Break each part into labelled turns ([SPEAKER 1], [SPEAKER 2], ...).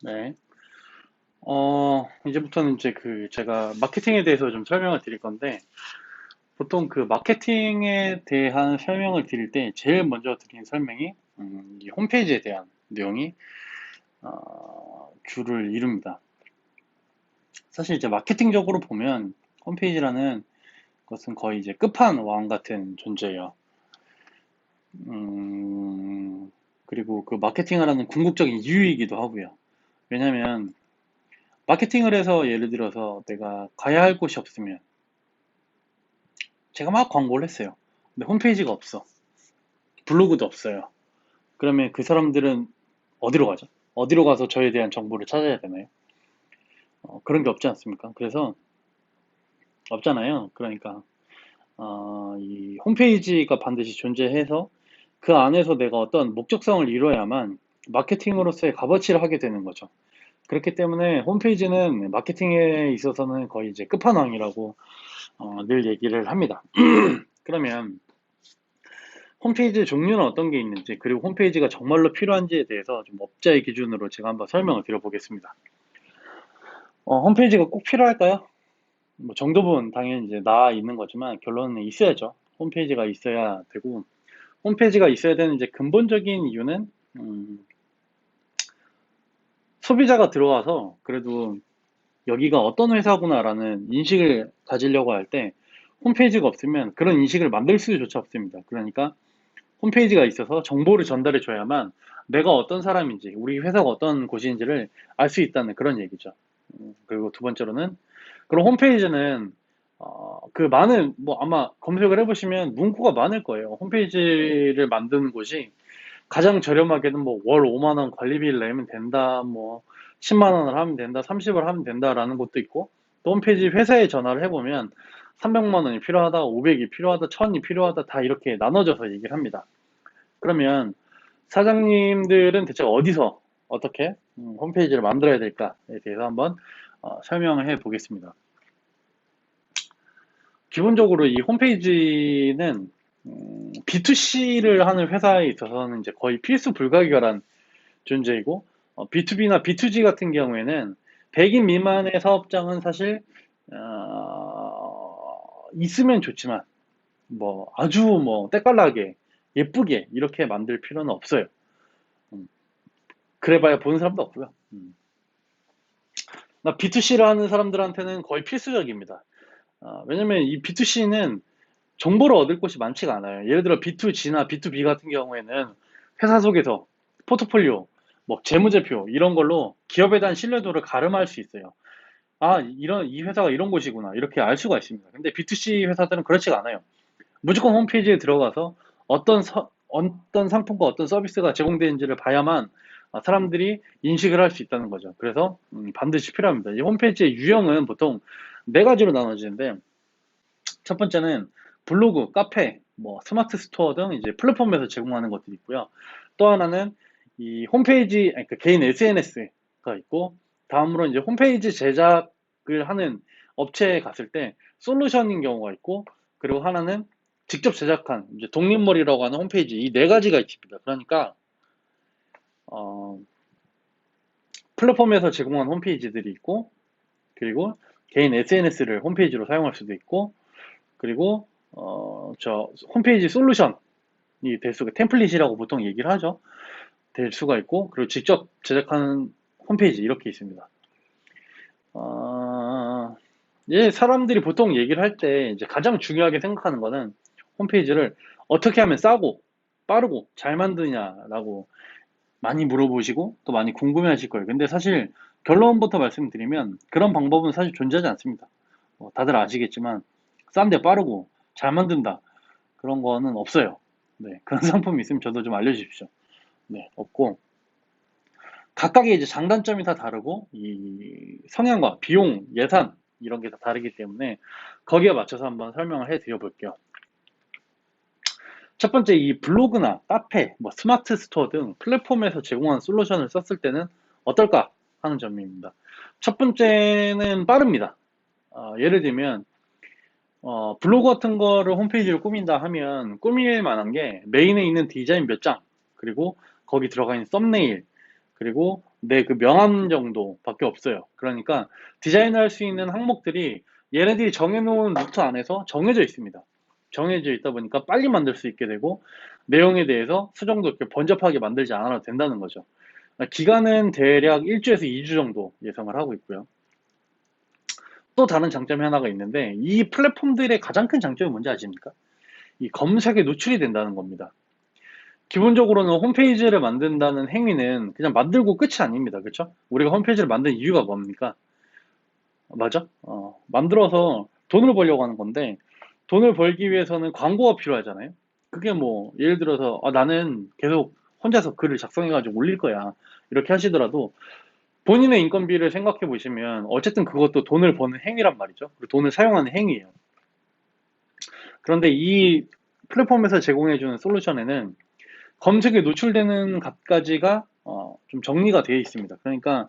[SPEAKER 1] 네. 이제부터는 이제 제가 마케팅에 대해서 좀 설명을 드릴 건데, 보통 마케팅에 대한 설명을 드릴 때 제일 먼저 드린 설명이, 이 홈페이지에 대한 내용이, 주를 이룹니다. 사실 이제 마케팅적으로 보면 홈페이지라는 것은 거의 이제 끝판왕 같은 존재예요. 음, 그리고 마케팅을 하는 궁극적인 이유이기도 하고요. 왜냐면, 마케팅을 해서 예를 들어서 내가 가야 할 곳이 없으면, 제가 막 광고를 했어요. 근데 홈페이지가 없어. 블로그도 없어요. 그러면 그 사람들은 어디로 가죠? 어디로 가서 저에 대한 정보를 찾아야 되나요? 그런 게 없지 않습니까? 그래서 없잖아요. 그러니까 이 홈페이지가 반드시 존재해서 그 안에서 내가 어떤 목적성을 이뤄야만 마케팅으로서의 값어치를 하게 되는 거죠. 그렇기 때문에 홈페이지는 마케팅에 있어서는 거의 이제 끝판왕이라고 늘 얘기를 합니다. 그러면 홈페이지 종류는 어떤 게 있는지, 그리고 홈페이지가 정말로 필요한지에 대해서 좀 업자의 기준으로 제가 한번 설명을 드려보겠습니다. 홈페이지가 꼭 필요할까요? 뭐 정답은 당연히 이제 나와 있는 거지만 결론은 있어야죠. 홈페이지가 있어야 되고, 홈페이지가 있어야 되는 이제 근본적인 이유는 음, 소비자가 들어와서 그래도 여기가 어떤 회사구나라는 인식을 가지려고 할 때 홈페이지가 없으면 그런 인식을 만들 수조차 없습니다. 그러니까 홈페이지가 있어서 정보를 전달해 줘야만 내가 어떤 사람인지, 우리 회사가 어떤 곳인지를 알 수 있다는 그런 얘기죠. 그리고 두 번째로는, 그럼 홈페이지는, 많은, 뭐 아마 검색을 해보시면 문구가 많을 거예요. 홈페이지를 만드는 곳이 가장 저렴하게는 뭐 월 5만 원 관리비를 내면 된다, 뭐 10만 원을 하면 된다, 30을 하면 된다라는 것도 있고, 또 홈페이지 회사에 전화를 해보면 300만 원이 필요하다, 500이 필요하다, 1000이 필요하다, 다 이렇게 나눠져서 얘기를 합니다. 그러면 사장님들은 대체 어디서 어떻게 홈페이지를 만들어야 될까에 대해서 한번 설명을 해 보겠습니다. 기본적으로 이 홈페이지는 B2C를 하는 회사에 있어서는 이제 거의 필수 불가결한 존재이고, B2B나 B2G 같은 경우에는 100인 미만의 사업장은 사실 있으면 좋지만 뭐 아주 뭐 때깔나게 예쁘게 이렇게 만들 필요는 없어요. 음, 그래봐야 보는 사람도 없고요. 나 B2C를 하는 사람들한테는 거의 필수적입니다. 왜냐면 이 B2C는 정보를 얻을 곳이 많지가 않아요. 예를 들어 B2G나 B2B 같은 경우에는 회사 속에서 포트폴리오, 뭐 재무제표 이런 걸로 기업에 대한 신뢰도를 가름할 수 있어요. 이 회사가 이런 곳이구나 이렇게 알 수가 있습니다. 근데 B2C 회사들은 그렇지가 않아요. 무조건 홈페이지에 들어가서 어떤 상품과 어떤 서비스가 제공되는지를 봐야만 사람들이 인식을 할 수 있다는 거죠. 그래서 반드시 필요합니다. 이 홈페이지의 유형은 보통 네 가지로 나눠지는데, 첫 번째는 블로그, 카페, 뭐 스마트 스토어 등 이제 플랫폼에서 제공하는 것들이 있고요. 또 하나는 이 홈페이지, 아니, 그 개인 SNS가 있고, 다음으로 이제 홈페이지 제작을 하는 업체에 갔을 때 솔루션인 경우가 있고, 그리고 하나는 직접 제작한 이제 독립머리라고 하는 홈페이지, 이 네 가지가 있습니다. 그러니까 어, 플랫폼에서 제공한 홈페이지들이 있고, 그리고 개인 SNS를 홈페이지로 사용할 수도 있고, 그리고 저 홈페이지 솔루션이 될 수가, 템플릿이라고 보통 얘기를 하죠. 될 수가 있고, 그리고 직접 제작하는 홈페이지 이렇게 있습니다. 어, 사람들이 보통 얘기를 할 때 이제 가장 중요하게 생각하는 거는 홈페이지를 어떻게 하면 싸고 빠르고 잘 만드냐라고 많이 물어보시고 또 많이 궁금해하실 거예요. 근데 사실 결론부터 말씀드리면 그런 방법은 사실 존재하지 않습니다. 다들 아시겠지만 싼데 빠르고 잘 만든다, 그런 거는 없어요. 네, 그런 상품이 있으면 저도 좀 알려주십시오. 네, 없고, 각각의 이제 장단점이 다 다르고 이 성향과 비용, 예산 이런 게 다 다르기 때문에 거기에 맞춰서 한번 설명을 해 드려 볼게요. 첫 번째, 이 블로그나 카페, 뭐 스마트 스토어 등 플랫폼에서 제공하는 솔루션을 썼을 때는 어떨까 하는 점입니다. 첫 번째는 빠릅니다. 예를 들면 블로그 같은 거를 홈페이지를 꾸민다 하면 꾸밀 만한 게 메인에 있는 디자인 몇 장, 그리고 거기 들어가 있는 썸네일, 그리고 내 그 명함 정도밖에 없어요. 그러니까 디자인할 수 있는 항목들이 얘네들이 정해놓은 루트 안에서 정해져 있습니다. 정해져 있다 보니까 빨리 만들 수 있게 되고 내용에 대해서 수정도 이렇게 번잡하게 만들지 않아도 된다는 거죠. 기간은 대략 1주에서 2주 정도 예상을 하고 있고요. 또 다른 장점이 하나가 있는데 이 플랫폼들의 가장 큰 장점이 뭔지 아십니까? 이 검색에 노출이 된다는 겁니다. 기본적으로는 홈페이지를 만든다는 행위는 그냥 만들고 끝이 아닙니다. 그렇죠? 우리가 홈페이지를 만든 이유가 뭡니까? 맞아? 만들어서 돈을 벌려고 하는 건데 돈을 벌기 위해서는 광고가 필요하잖아요. 그게 뭐 예를 들어서 나는 계속 혼자서 글을 작성해가지고 올릴 거야. 이렇게 하시더라도 본인의 인건비를 생각해 보시면 어쨌든 그것도 돈을 버는 행위란 말이죠. 그리고 돈을 사용하는 행위예요. 그런데 이 플랫폼에서 제공해주는 솔루션에는 검색에 노출되는 값까지가 좀 정리가 되어 있습니다. 그러니까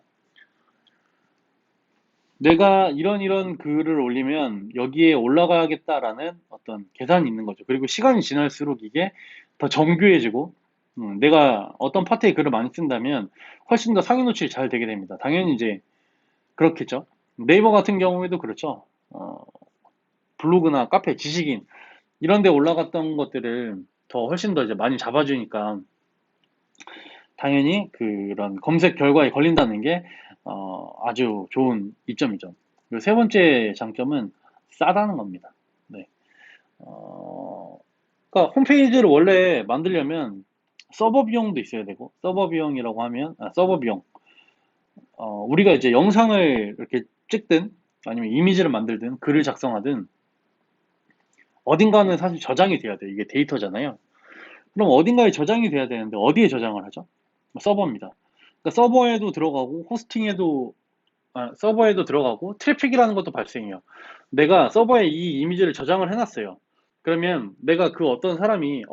[SPEAKER 1] 내가 이런 글을 올리면 여기에 올라가야겠다라는 어떤 계산이 있는 거죠. 그리고 시간이 지날수록 이게 더 정교해지고 내가 어떤 파트에 글을 많이 쓴다면 훨씬 더 상위 노출이 잘 되게 됩니다. 당연히 이제 그렇겠죠. 네이버 같은 경우에도 그렇죠. 블로그나 카페, 지식인 이런 데 올라갔던 것들을 더 훨씬 더 이제 많이 잡아주니까 당연히 그런 검색 결과에 걸린다는 게 아주 좋은 이점이죠. 그리고 세 번째 장점은 싸다는 겁니다. 네. 그러니까 홈페이지를 원래 만들려면 서버 비용도 있어야 되고 서버 비용이라고 하면 서버 비용 우리가 이제 영상을 이렇게 찍든 아니면 이미지를 만들든 글을 작성하든 어딘가는 사실 저장이 돼야 돼요. 이게 데이터잖아요. 그럼 어딘가에 저장이 돼야 되는데 어디에 저장을 하죠? 서버입니다. 그러니까 서버에도 들어가고 호스팅에도 서버에도 들어가고 트래픽이라는 것도 발생해요. 내가 서버에 이 이미지를 저장을 해놨어요. 그러면 내가 그 어떤 사람이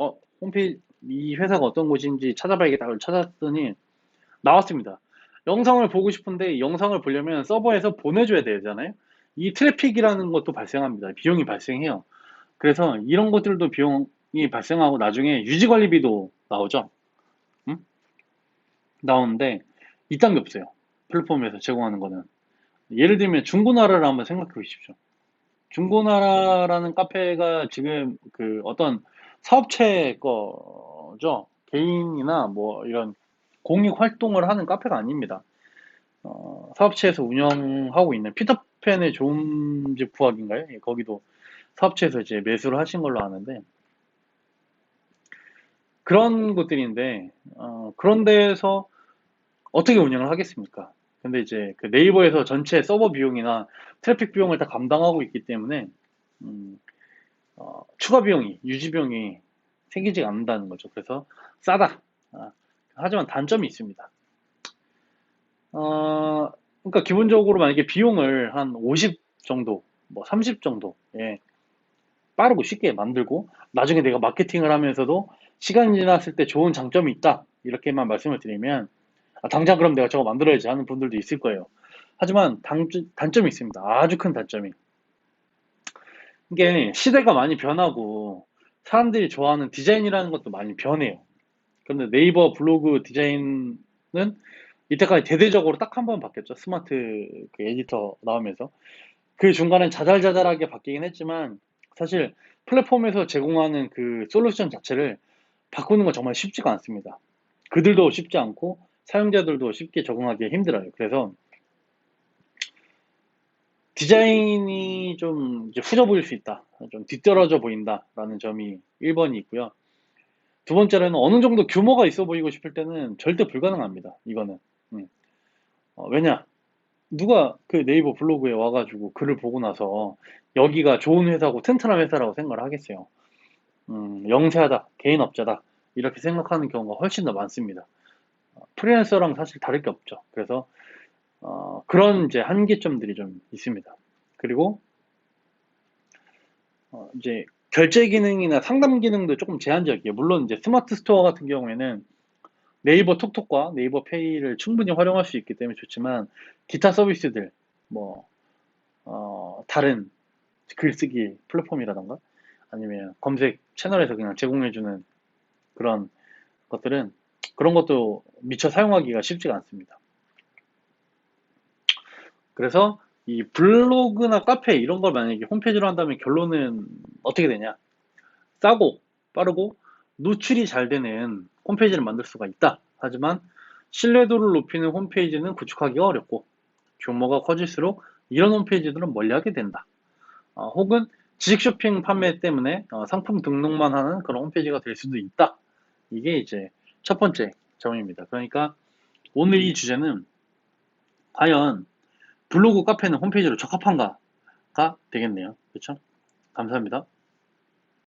[SPEAKER 1] 홈페이지 이 회사가 어떤 곳인지 찾아봐야겠다고 찾았더니 나왔습니다. 영상을 보고 싶은데 이 영상을 보려면 서버에서 보내줘야 되잖아요. 이 트래픽이라는 것도 발생합니다. 비용이 발생해요. 그래서 이런 것들도 비용이 발생하고 나중에 유지관리비도 나오죠. 음? 나오는데 이딴 게 없어요. 플랫폼에서 제공하는 거는. 예를 들면 중고나라를 한번 생각해 보십시오. 중고나라라는 카페가 지금 그 어떤 사업체 거죠. 개인이나 뭐 이런 공익 활동을 하는 카페가 아닙니다. 사업체에서 운영하고 있는 피터팬의 좋은 집 구하기인가요? 예, 거기도 사업체에서 이제 매수를 하신 걸로 아는데 그런 곳들인데 그런 데에서 어떻게 운영을 하겠습니까? 근데 이제 그 네이버에서 전체 서버 비용이나 트래픽 비용을 다 감당하고 있기 때문에 음, 추가 비용이 유지 비용이 생기지 않는다는 거죠. 그래서 싸다. 하지만 단점이 있습니다. 그러니까 기본적으로 만약에 비용을 한 50 정도, 뭐 30 정도, 예, 빠르고 쉽게 만들고 나중에 내가 마케팅을 하면서도 시간이 지났을 때 좋은 장점이 있다. 이렇게만 말씀을 드리면 당장 그럼 내가 저거 만들어야지 하는 분들도 있을 거예요. 하지만 단점이 있습니다. 아주 큰 단점이. 이게 시대가 많이 변하고 사람들이 좋아하는 디자인이라는 것도 많이 변해요. 그런데 네이버 블로그 디자인은 이때까지 대대적으로 딱 한 번 바뀌었죠. 스마트 그 에디터 나오면서. 그 중간엔 자잘자잘하게 바뀌긴 했지만 사실 플랫폼에서 제공하는 그 솔루션 자체를 바꾸는 건 정말 쉽지가 않습니다. 그들도 쉽지 않고 사용자들도 쉽게 적응하기 힘들어요. 그래서 디자인이 좀 이제 후져 보일 수 있다. 좀 뒤떨어져 보인다라는 점이 1번이 있고요. 두 번째로는 어느 정도 규모가 있어 보이고 싶을 때는 절대 불가능합니다. 이거는. 음. 왜냐? 누가 그 네이버 블로그에 와가지고 글을 보고 나서 여기가 좋은 회사고 튼튼한 회사라고 생각을 하겠어요. 영세하다, 개인업자다 이렇게 생각하는 경우가 훨씬 더 많습니다. 프리랜서랑 사실 다를 게 없죠. 그래서 그런 이제 한계점들이 좀 있습니다. 그리고 이제 결제 기능이나 상담 기능도 조금 제한적이에요. 물론 이제 스마트 스토어 같은 경우에는 네이버 톡톡과 네이버 페이를 충분히 활용할 수 있기 때문에 좋지만 기타 서비스들 뭐 다른 글쓰기 플랫폼이라던가 아니면 검색 채널에서 그냥 제공해주는 그런 것들은 그런 것도 미처 사용하기가 쉽지가 않습니다. 그래서 이 블로그나 카페 이런 걸 만약에 홈페이지로 한다면 결론은 어떻게 되냐? 싸고 빠르고 노출이 잘 되는 홈페이지를 만들 수가 있다. 하지만 신뢰도를 높이는 홈페이지는 구축하기가 어렵고 규모가 커질수록 이런 홈페이지들은 멀리하게 된다. 혹은 지식 쇼핑 판매 때문에 상품 등록만 하는 그런 홈페이지가 될 수도 있다. 이게 이제 첫 번째 점입니다. 그러니까 오늘 이 주제는 과연 블로그 카페는 홈페이지로 적합한가가 되겠네요. 그렇죠? 감사합니다.